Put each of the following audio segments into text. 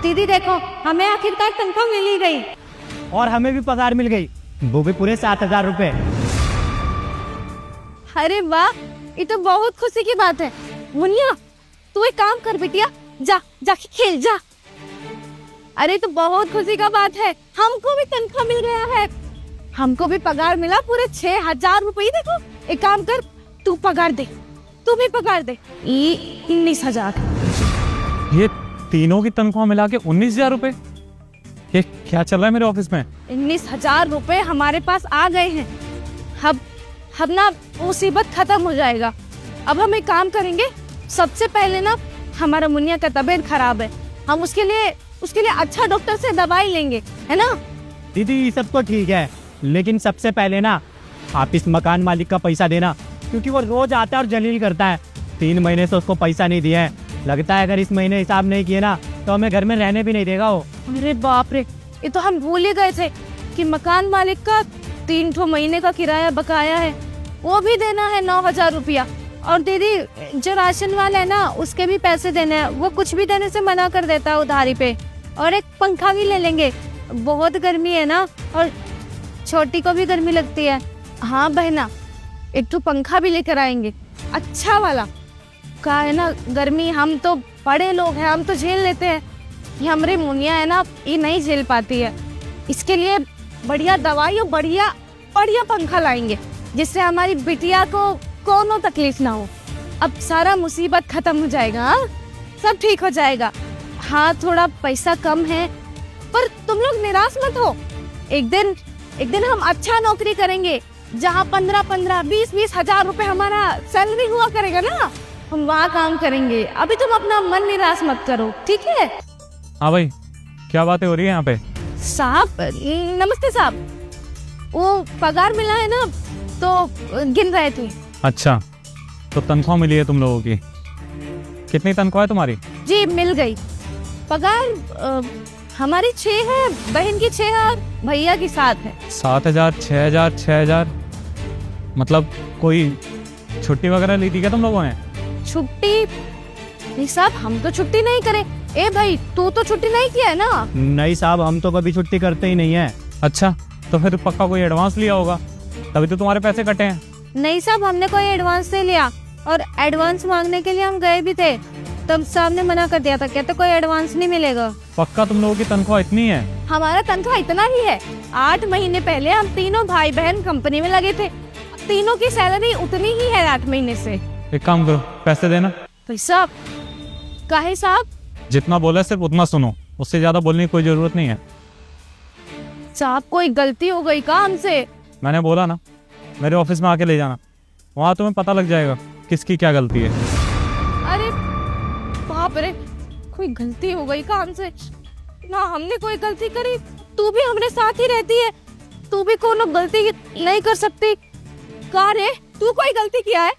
दीदी देखो, हमें आखिरकार तनख्वाह मिल ही गई। और हमें भी पगार मिल गई, वो भी पूरे 7,000 रुपए। अरे वाह, ये तो बहुत खुशी की बात है। मुनिया, तू एक काम कर बिटिया, जाके खेल जा। अरे तो बहुत खुशी का बात है, हमको भी तनख्वाह मिल गया है। हमको भी पगार मिला पूरे 6,000 रुपये। देखो, एक काम कर, तू पगार दे, तू भी पगार दे। 19,000। ये तीनों की तनख्वाह मिला के 19,000 रुपए? ये क्या चल रहा है मेरे ऑफिस में? 19,000 रुपए हमारे पास आ गए हैं। अब ना मुसीबत खत्म हो जाएगा। अब हम एक काम करेंगे, सबसे पहले ना हमारा मुनिया का तबीयत खराब है, हम उसके लिए अच्छा डॉक्टर से दवाई लेंगे, है ना? दीदी ये सब तो ठीक है, लेकिन सबसे पहले ना आप इस मकान मालिक का पैसा देना, क्योंकि वो रोज आता है और जलील करता है। 3 महीने से उसको पैसा नहीं दिया है। लगता है अगर इस महीने हिसाब नहीं किए ना तो हमें घर में रहने भी नहीं देगा वो। अरे बाप रे, ये तो हम भूल ही गए थे कि मकान मालिक का 3 महीने का किराया बकाया है, वो भी देना है 9,000 रुपया। और दीदी जो राशन वाला है ना, उसके भी पैसे देने हैं, वो कुछ भी देने से मना कर देता है उधारी पे। और एक पंखा भी ले लेंगे, बहुत गर्मी है ना, और छोटी को भी गर्मी लगती है। हाँ बहना, एक तो पंखा भी लेकर आएंगे, अच्छा वाला। का है ना, गर्मी हम तो बड़े लोग हैं, हम तो झेल लेते हैं। ये हमारी मुनिया है ना, ये नहीं झेल पाती है। इसके लिए बढ़िया दवाई और बढ़िया पंखा लाएंगे, जिससे हमारी बिटिया को कोनो तकलीफ ना हो। अब सारा मुसीबत खत्म हो जाएगा। हाँ, सब ठीक हो जाएगा। हाँ, थोड़ा पैसा कम है, पर तुम लोग निराश मत हो। एक दिन हम अच्छा नौकरी करेंगे, जहाँ 15-15, 20-20 हजार रुपए हमारा सैलरी हुआ करेगा ना, हम वहाँ काम करेंगे। अभी तुम अपना मन निराश मत करो, ठीक है? हाँ भाई, क्या बातें हो रही है यहाँ पे? साहब, नमस्ते साहब। वो पगार मिला है ना, तो गिन रहे थे। अच्छा, तो तनख्वाह मिली है तुम लोगों की? कितनी तनख्वाह है तुम्हारी? जी मिल गई पगार। हमारी 6 है, बहन की 6 है और भैया की 7 है। 7,000, 6,000, 6,000, मतलब कोई छुट्टी वगैरह ली थी क्या तुम लोगों ने? छुट्टी? नहीं साहब, हम तो छुट्टी नहीं करे। ए भाई, तू तो छुट्टी नहीं किया है ना? नहीं साहब, हम तो कभी छुट्टी करते ही नहीं है। अच्छा, तो फिर पक्का कोई एडवांस लिया होगा, तभी तो तुम्हारे पैसे कटे हैं। नहीं साहब, हमने कोई एडवांस नहीं लिया, और एडवांस मांगने के लिए हम गए भी थे, तब साहब ने मना कर दिया था, कहते कोई एडवांस नहीं मिलेगा। पक्का तुम लोगों की तनख्वाह इतनी है? हमारा तनख्वाह इतना ही है। 8 महीने पहले हम तीनों भाई बहन कंपनी में लगे थे, तीनों की सैलरी उतनी ही है 8 महीने से। एक काम करो, पैसे देना। पैसा? काहे साहब? जितना बोला सिर्फ उतना सुनो, उससे ज्यादा बोलने की कोई जरूरत नहीं है। साहब, कोई गलती हो गई का हमसे? मैंने बोला ना, मेरे ऑफिस में आके ले जाना, वहाँ तुम्हें पता लग जाएगा किसकी क्या गलती है। अरे बाप रे, कोई गलती हो गई का हमसे? ना हमने कोई गलती करी, तू भी हमारे साथ ही रहती है, तू भी कोनो गलती नहीं कर सकती का रे? तू कोई गलती किया है?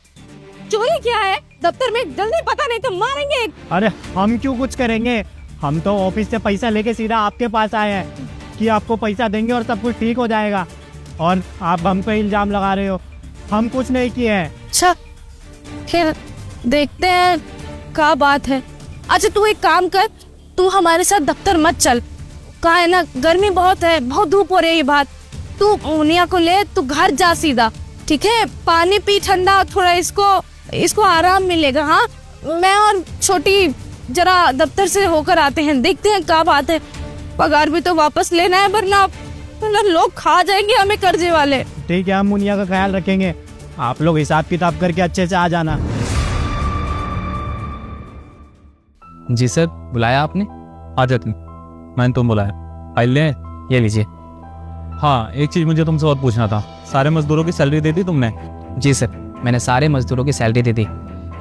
चोरी किया है? दफ्तर में जल्दी पता नहीं तो मारेंगे। अरे हम क्यों कुछ करेंगे, हम तो ऑफिस से पैसा लेके सीधा आपके पास आए हैं कि आपको पैसा देंगे और सब कुछ ठीक हो जाएगा, और आप हम पे इल्जाम लगा रहे हो। हम कुछ नहीं किए हैं। अच्छा, फिर देखते हैं क्या बात है। अच्छा तू एक काम कर, तू हमारे साथ दफ्तर मत चल, कहा है ना गर्मी बहुत है, बहुत धूप हो रही है। बात तू मुनिया को ले, तू घर जा सीधा, ठीक है? पानी पी ठंडा, थोड़ा इसको आराम मिलेगा। हाँ, मैं और छोटी जरा दफ्तर से होकर आते हैं, देखते हैं क्या बात है। पगार भी तो वापस लेना है, वरना लोग खा जाएंगे हमें कर्जे वाले। ठीक है, हम मुनिया का ख्याल रखेंगे, आप लोग हिसाब किताब करके अच्छे से आ जाना। जी सर, बुलाया आपने? आ जा तुम, मैंने तुम बुलाया। फाइल ले, ये लीजिए। हाँ, एक चीज मुझे तुमसे और पूछना था, सारे मजदूरों की सैलरी दे दी तुमने? जी सर, मैंने सारे मजदूरों की सैलरी दे दी।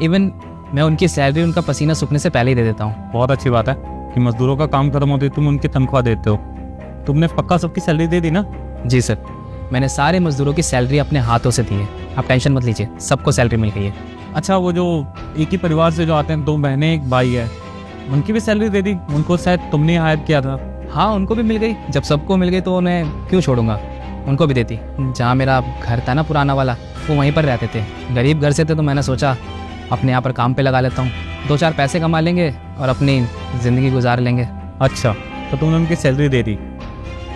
इवन मैं उनकी सैलरी उनका पसीना सूखने से पहले ही दे देता हूँ। बहुत अच्छी बात है कि मजदूरों का काम खत्म होते तुम उनकी तनख्वाह देते हो। तुमने पक्का सबकी सैलरी दे दी ना? जी सर, मैंने सारे मजदूरों की सैलरी अपने हाथों से दी है, आप टेंशन मत लीजिए, सबको सैलरी मिल गई है। अच्छा, वो जो एक ही परिवार से जो आते हैं, 2 बहनें 1 भाई है, उनकी भी सैलरी दे दी? उनको शायद तुमने हायर किया था। हाँ, उनको भी मिल गई। जब सबको मिल गई तो उन्हें क्यों छोड़ूंगा, उनको भी देती। जहाँ मेरा घर था ना पुराना वाला, वो वहीं पर रहते थे, गरीब घर से थे, तो मैंने सोचा अपने यहाँ पर काम पे लगा लेता हूँ, 2-4 पैसे कमा लेंगे और अपनी ज़िंदगी गुजार लेंगे। अच्छा, तो तुमने उनकी सैलरी दे दी।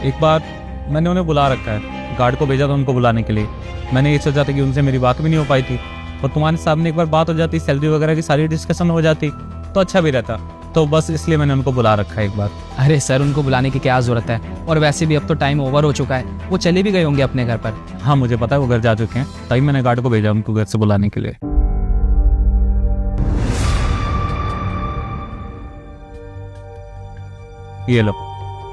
एक बार मैंने उन्हें बुला रखा है, गार्ड को भेजा था उनको बुलाने के लिए। मैंने ये सोचा था कि उनसे मेरी बात भी नहीं हो पाई थी, और तुम्हारे सामने एक बार बात हो जाती, सैलरी वगैरह की सारी डिस्कशन हो जाती तो अच्छा भी रहता। तो बस इसलिए मैंने उनको बुला रखा है एक बार। अरे सर, उनको बुलाने की क्या ज़रूरत है, और वैसे भी अब तो टाइम ओवर हो चुका है, वो चले भी गए होंगे अपने घर पर। हाँ मुझे पता है वो घर जा चुके हैं, तभी मैंने गार्ड को भेजा उनको घर से बुलाने के लिए। ये लो,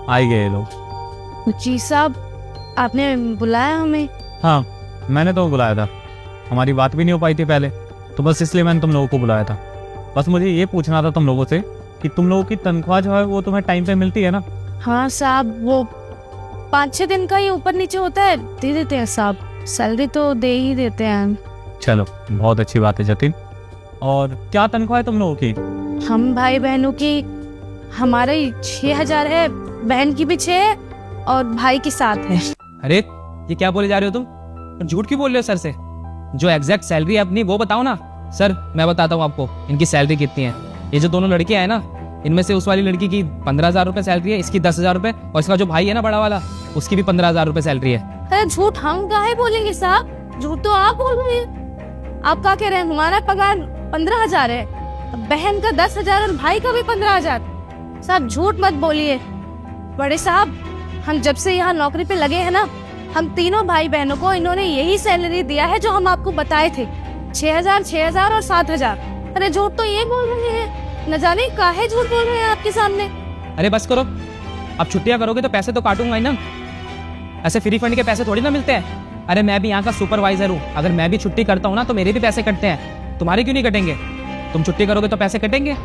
आई गए ये लोग। जी साहब, आपने बुलाया हमें? हाँ मैंने तो बुलाया था, हमारी बात भी नहीं हो पाई थी पहले, तो बस इसलिए मैंने तुम लोगों को बुलाया था। बस मुझे ये पूछना था तुम लोगों से कि तुम लोगों की तनख्वाह जो है वो तुम्हें टाइम पे मिलती है ना? हाँ साहब, वो 5-6 दिन का ही ऊपर नीचे होता है, दे देते हैं साहब, सैलरी तो दे ही देते हैं। चलो बहुत अच्छी बात है जतिन। और क्या तनख्वाह है तुम लोगों की? हम भाई बहनों की, हमारे 6,000 है, बहन की भी 6 और भाई की 7 है। अरे ये क्या बोले जा रहे हो तुम? झूठ क्यों बोल रहे हो सर से? जो एग्जैक्ट सैलरी है अपनी वो बताओ ना। सर मैं बताता हूँ आपको इनकी सैलरी कितनी है। ये जो दोनों लड़कियां हैं ना, इनमें से उस वाली लड़की की 15,000 रुपये सैलरी है, इसकी 10,000 रुपये, और इसका जो भाई है ना बड़ा वाला, उसकी भी 15,000 रुपये सैलरी है। अरे झूठ हम काहे बोलेंगे साहब, झूठ तो आप बोल रहे हैं। आप क्या कह रहे हैं? हमारा पगार 15,000 है, बहन का 10,000 और भाई का भी 15,000। साहब झूठ मत बोलिए। बड़े साहब, हम जब से यहाँ नौकरी पे लगे हैं ना, हम तीनों भाई बहनों को इन्होंने यही सैलरी दिया है जो हम आपको बताए थे, 6,000, 6,000 और 7,000। अरे झूठ तो ये बोल रहे हैं, न जाने काहे झूठ बोल रहे हैं आपके सामने। अरे बस करो, अब छुट्टियां करोगे तो पैसे तो काटूंगा ही ना, ऐसे फ्री फंड के पैसे थोड़ी ना मिलते हैं। अरे मैं भी यहाँ का सुपरवाइजर हूँ, अगर मैं भी छुट्टी करता हूँ ना तो मेरे भी पैसे कटते हैं, तुम्हारे क्यों नहीं कटेंगे? तुम छुट्टी करोगे तो पैसे कटेंगे।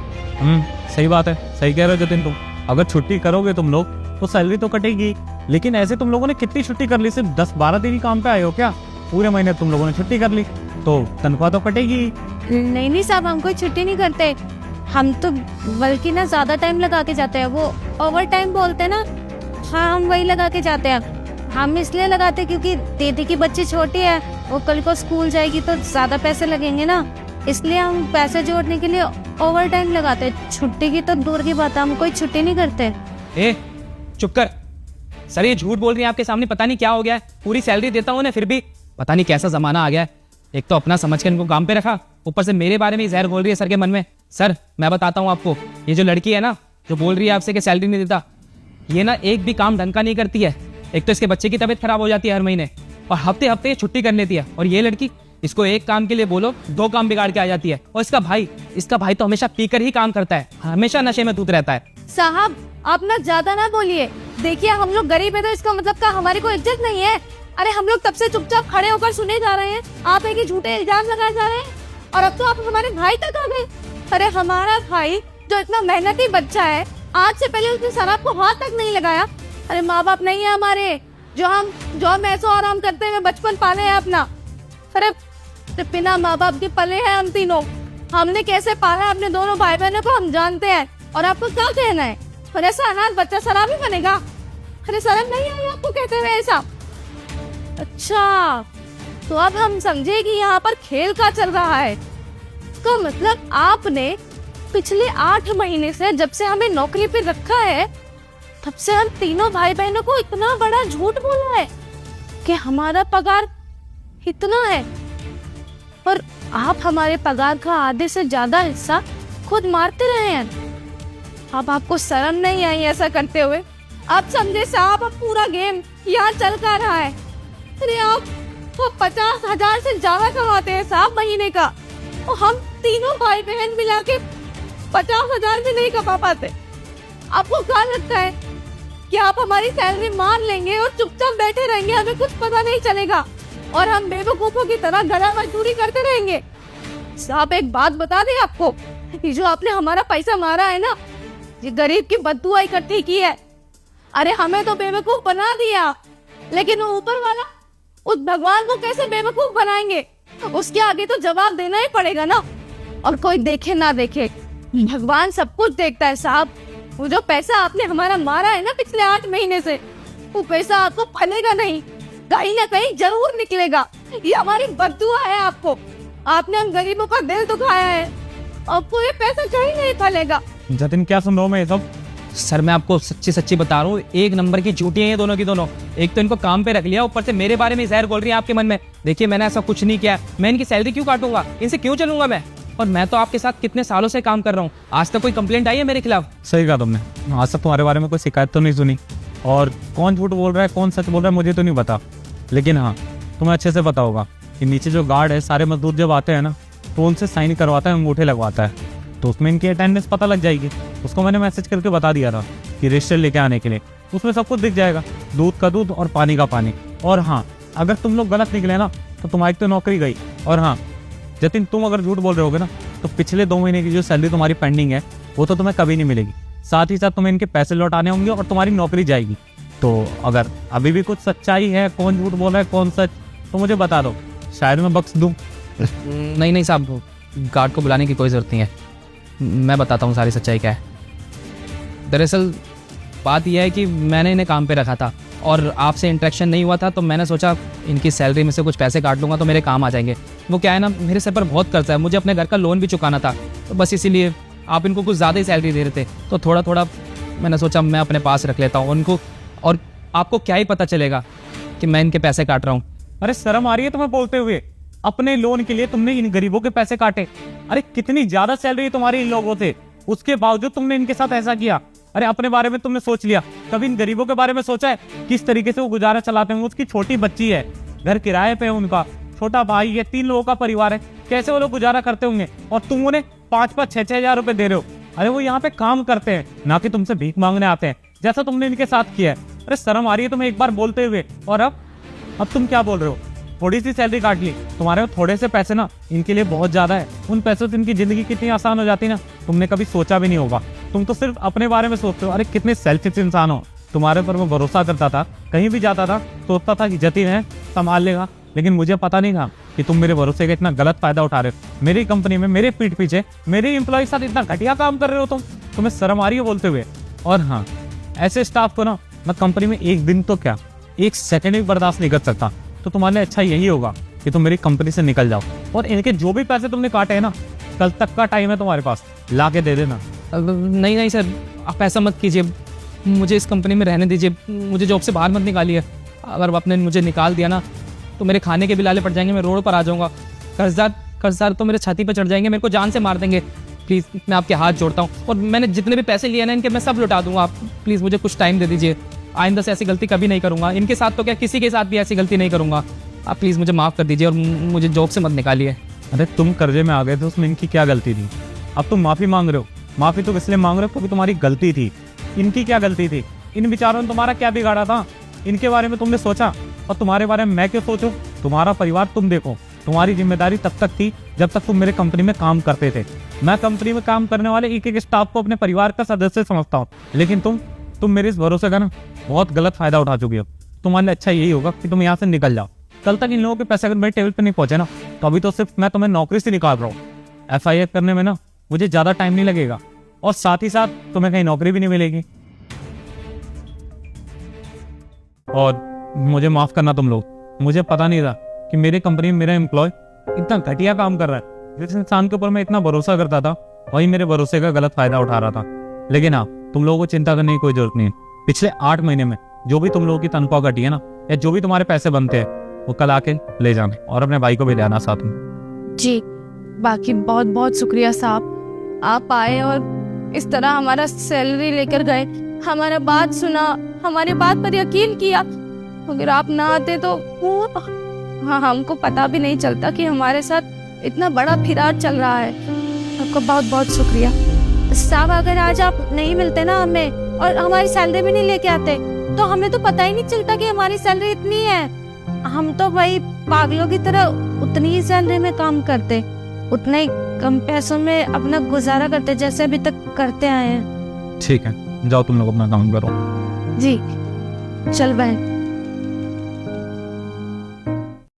सही बात है, सही कह रहे हो जतिन तुम। अगर छुट्टी करोगे तुम लोग तो सैलरी तो कटेगी, लेकिन ऐसे तुम लोगों ने कितनी छुट्टी कर ली? सिर्फ 10-12 दिन ही काम पे आए हो क्या? पूरे महीने तुम लोगों ने छुट्टी कर ली तो तनख्वाह तो कटेगी। नहीं नहीं साहब, हम कोई छुट्टी नहीं करते, हम तो बल्कि ना ज्यादा टाइम लगा के जाते हैं, वो ओवर टाइम बोलते हैं ना, हाँ हम वही लगा के जाते हैं। हम इसलिए लगाते हैं क्योंकि दीदी की बच्ची छोटी है, वो कल को स्कूल जाएगी तो ज्यादा पैसे लगेंगे ना, इसलिए हम पैसे जोड़ने के लिए ओवर टाइम लगाते हैं। छुट्टी की तो दूर की बात है, हम कोई छुट्टी नहीं करते। ए चुप कर। सर ये झूठ बोल रही है आपके सामने, पता नहीं क्या हो गया है, पूरी सैलरी देता हूँ ना फिर भी पता नहीं कैसा जमाना आ गया है। एक तो अपना समझ कर इनको काम पे रखा, ऊपर से मेरे बारे में ही जहर बोल रही है सर के मन में। सर मैं बताता हूँ आपको, ये जो लड़की है ना जो बोल रही है आपसे कि सैलरी नहीं देता, ये ना एक भी काम ढंग का नहीं करती है। एक तो इसके बच्चे की तबीयत खराब हो जाती है हर महीने, और हफ्ते हफ्ते ये छुट्टी कर लेती है, और ये लड़की इसको एक काम के लिए बोलो 2 काम बिगाड़ के आ जाती है। और इसका भाई तो हमेशा पीकर ही काम करता है, हमेशा नशे में धुत रहता है। साहब आप ना ज्यादा ना बोलिए, देखिए हम लोग गरीब है तो इसका मतलब का हमारी कोई इज्जत नहीं है। अरे हम लोग तब से चुपचाप खड़े होकर सुने जा रहे हैं, आप एक ही झूठे इल्जाम लगाए जा रहे हैं, और अब तो आप हमारे भाई तक आ गए। अरे हमारा भाई जो इतना मेहनती बच्चा है, आज से पहले उसने शराब को हाथ तक नहीं लगाया। अरे माँ बाप नहीं है हमारे, जो हम ऐसो आराम करते हुए बचपन पाले हैं अपना। अरे बिना माँ बाप के पले हैं हम तीनों, हमने कैसे पाला अपने दोनों भाई बहनों को हम जानते हैं, और आपको क्या कहना है? और ऐसा अनाथ बच्चा शराबी बनेगा? अरे शर्म नहीं आई आपको कहते हुए ऐसा? अच्छा तो अब हम समझे कि यहाँ पर खेल का चल रहा है। तो मतलब आपने पिछले 8 महीने से, जब से हमें नौकरी पे रखा है, तब से हम तीनों भाई बहनों को इतना बड़ा झूठ बोला है कि हमारा पगार इतना है, और आप हमारे पगार का आधे से ज्यादा हिस्सा खुद मारते रहे हैं। अब आपको शर्म नहीं आई ऐसा करते हुए? आप समझे साहब, अब पूरा गेम यहाँ चल कर रहा है। अरे आप तो 50,000 से ज्यादा कमाते हैं साहब महीने का, और हम तीनों भाई बहन मिला के 50,000 भी नहीं कमा पाते। आपको क्या लगता है कि आप हमारी सैलरी मार लेंगे और चुपचाप बैठे रहेंगे, हमें कुछ पता नहीं चलेगा, और हम बेवकूफों की तरह गला मजदूरी करते रहेंगे? साहब एक बात बता दें आपको, ये जो आपने हमारा पैसा मारा है ना, ये गरीब की बद्दुआ इकट्ठी की है। अरे हमें तो बेवकूफ बना दिया, लेकिन वो ऊपर वाला उस भगवान को कैसे बेवकूफ बनाएंगे? उसके आगे तो जवाब देना ही पड़ेगा ना, और कोई देखे ना देखे भगवान सब कुछ देखता है साहब। वो जो पैसा आपने हमारा मारा है ना पिछले 8 महीने से, वो पैसा आपको फलेगा नहीं, कहीं ना कहीं जरूर निकलेगा। ये हमारी बद्दुआ है आपको, आपने हम गरीबों का दिल दुखाया है, आपको ये पैसा कहीं नहीं फलेगा। जतिन क्या सुन रहा हूँ मैं ये सब? सर मैं आपको सच्ची सच्ची बता रहा हूँ, एक नंबर की झूठी है ये दोनों की दोनों। एक तो इनको काम पे रख लिया, ऊपर से मेरे बारे में जहर बोल रही है आपके मन में। देखिए मैंने ऐसा कुछ नहीं किया, मैं इनकी सैलरी क्यों काटूंगा, इनसे क्यों चलूंगा मैं? और मैं तो आपके साथ कितने सालों से काम कर रहा हूँ, आज तक कोई कंप्लेंट आई है मेरे खिलाफ? सही कहा तुमने, आज तक तुम्हारे बारे में कोई शिकायत तो नहीं सुनी। और कौन झूठ बोल रहा है कौन सच बोल रहा है मुझे तो नहीं पता, लेकिन हाँ तुम्हें अच्छे से पता होगा कि नीचे जो गार्ड है, सारे मजदूर जब आते हैं ना तो उनसे साइन करवाता है, अंगूठे लगवाता है, तो उसमें इनकी अटेंडेंस पता लग जाएगी। उसको मैंने मैसेज करके बता दिया था कि रजिस्टर लेके आने के लिए, उसमें सब कुछ दिख जाएगा, दूध का दूध और पानी का पानी। और हाँ, अगर तुम लोग गलत निकले ना तो तुम्हारी तो नौकरी गई। और हाँ जतिन, तुम अगर झूठ बोल रहे होगे ना तो पिछले 2 महीने की जो सैलरी तुम्हारी पेंडिंग है वो तो तुम्हें कभी नहीं मिलेगी, साथ ही साथ तुम्हें इनके पैसे लौटाने होंगे और तुम्हारी नौकरी जाएगी। तो अगर अभी भी कुछ सच्चाई है, कौन झूठ बोल रहा है कौन सच, तो मुझे बता दो, शायद मैं बख्श दूँ। नहीं साहब, गार्ड को बुलाने की कोई ज़रूरत नहीं है, मैं बताता हूँ सारी सच्चाई क्या है। दरअसल बात यह है कि मैंने इन्हें काम पे रखा था और आपसे इंटरेक्शन नहीं हुआ था, तो मैंने सोचा इनकी सैलरी में से कुछ पैसे काट लूँगा तो मेरे काम आ जाएंगे। वो क्या है ना, मेरे सर पर बहुत कर्जा है, मुझे अपने घर का लोन भी चुकाना था, तो बस इसीलिए आप इनको कुछ ज़्यादा ही सैलरी दे रहे थे, तो थोड़ा थोड़ा मैंने सोचा मैं अपने पास रख लेता हूँ उनको, और आपको क्या ही पता चलेगा कि मैं इनके पैसे काट रहा हूँ। अरे शर्म आ रही है तुम्हें बोलते हुए, अपने लोन के लिए तुमने इन गरीबों के पैसे काटे। अरे कितनी ज्यादा सैलरी तुम्हारी इन लोगों से, उसके बावजूद तुमने इनके साथ ऐसा किया। अरे अपने बारे में तुमने सोच लिया, कभी इन गरीबों के बारे में सोचा है किस तरीके से वो गुजारा चलाते होंगे? उसकी छोटी बच्ची है, घर किराए पे है, उनका छोटा भाई है, 3 लोगों का परिवार है, कैसे वो लोग गुजारा करते होंगे? और तुम उन्हें 5-5, 6-6 हजार रुपए दे रहे हो। अरे वो यहाँ पे काम करते हैं, ना कि तुमसे भीख मांगने आते हैं जैसा तुमने इनके साथ किया है। अरे शर्म आ रही है तुम्हें एक बार बोलते हुए, और अब तुम क्या बोल रहे हो? थोड़ी सी सैलरी काट ली, तुम्हारे थोड़े से पैसे ना इनके लिए बहुत ज्यादा है। उन पैसों से इनकी जिंदगी कितनी आसान हो जाती ना, तुमने कभी सोचा भी नहीं होगा। तुम तो सिर्फ अपने बारे में सोचते हो। अरे कितने सेल्फिश इंसान हो, तुम्हारे पर मैं भरोसा करता था, कहीं भी जाता था सोचता था कि जतिन है संभाल लेगा, लेकिन मुझे पता नहीं था कि तुम मेरे भरोसे का इतना गलत फायदा उठा रहे हो। मेरी कंपनी में मेरे पीठ पीछे मेरे एम्प्लॉय के साथ इतना घटिया काम कर रहे हो तुम्हें शर्म आ रही है बोलते हुए? और हाँ, ऐसे स्टाफ को ना मैं कंपनी में एक दिन तो क्या 1 सेकंड भी बर्दाश्त नहीं कर सकता। तो तुम्हारे लिए अच्छा यही होगा कि तुम मेरी कंपनी से निकल जाओ, और इनके जो भी पैसे तुमने काटे हैं ना, कल तक का टाइम है तुम्हारे पास, ला के दे देना। नहीं सर, आप ऐसा मत कीजिए, मुझे इस कंपनी में रहने दीजिए, मुझे जॉब से बाहर मत निकालिए। अगर आपने मुझे निकाल दिया ना तो मेरे खाने के बिलाले पड़ जाएंगे, मैं रोड पर आ जाऊँगा, कर्जदार तो मेरे छाती पर चढ़ जाएंगे, मेरे को जान से मार देंगे। प्लीज़ मैं आपके हाथ जोड़ता हूँ, और मैंने जितने भी पैसे लिए ना इनके, मैं सब लौटा दूंगा। आप प्लीज़ मुझे कुछ टाइम दे दीजिए, आइंदा से ऐसी गलती कभी नहीं करूँगा। इनके साथ तो क्या, किसी के साथ भी ऐसी गलती नहीं करूँगा। आप प्लीज़ मुझे माफ़ कर दीजिए और मुझे जॉब से मत निकालिए। अरे तुम कर्जे में आ गए थे, उसमें इनकी क्या गलती थी? अब तुम माफ़ी मांग रहे हो, माफ़ी तो इसलिए मांग रहे हो क्योंकि तुम्हारी गलती थी। इनकी क्या गलती थी? इन बेचारों ने तुम्हारा क्या बिगाड़ा था? इनके बारे में तुमने सोचा, और तुम्हारे बारे में मैं क्यों सोचूं? तुम्हारा परिवार तुम देखो, तुम्हारी जिम्मेदारी तब तक थी जब तक तुम मेरे कंपनी में काम करते थे। मैं कंपनी में काम करने वाले एक स्टाफ को अपने परिवार का सदस्य समझता हूँ, लेकिन तुम मेरे इस भरोसे का ना बहुत गलत फायदा उठा चुकी हो। तुम्हारे लिए अच्छा यही होगा कि तुम यहाँ से निकल जाओ। कल तक इन लोगों के पैसे अगर मेरे टेबल पर नहीं पहुंचे ना, तो अभी तो सिर्फ मैं तुम्हें नौकरी से निकाल रहा हूँ। FIR करने में ना मुझे ज्यादा टाइम नहीं लगेगा, और साथ ही साथ तुम्हें कहीं नौकरी भी नहीं मिलेगी। और मुझे माफ करना तुम लोग, मुझे पता नहीं था कि मेरे कंपनी में मेरा एम्प्लॉय इतना घटिया काम कर रहा है। जिस इंसान के ऊपर मैं इतना भरोसा करता था वही मेरे भरोसे का गलत फायदा उठा रहा था। लेकिन हाँ, तुम लोगों को चिंता करने की कोई जरूरत नहीं है। पिछले 8 महीने में जो भी तुम लोगों की तनख्वाह घटी है ना, या जो भी तुम्हारे पैसे बनते हैं, वो कल आके ले जाना, और अपने भाई को भी ले आना साथ में। जी, बाकी बहुत बहुत शुक्रिया साहब, आप आए और इस तरह हमारा सैलरी लेकर गए, हमारा बात सुना, हमारे बात पर यकीन किया। अगर आप ना आते तो हाँ, हमको पता भी नहीं चलता कि हमारे साथ इतना बड़ा फिराद चल रहा है। आपका बहुत बहुत शुक्रिया साहब। अगर आज आप नहीं मिलते ना हमें, और हमारी सैलरी भी नहीं लेके आते, तो हमें तो पता ही नहीं चलता कि हमारी सैलरी इतनी है। हम तो वही पागलों की तरह उतनी ही सैलरी में काम करते, उतने ही कम पैसों में अपना गुजारा करते जैसे अभी तक करते आए हैं। ठीक है, जाओ तुम लोग अपना काम करो। जी चल बहन।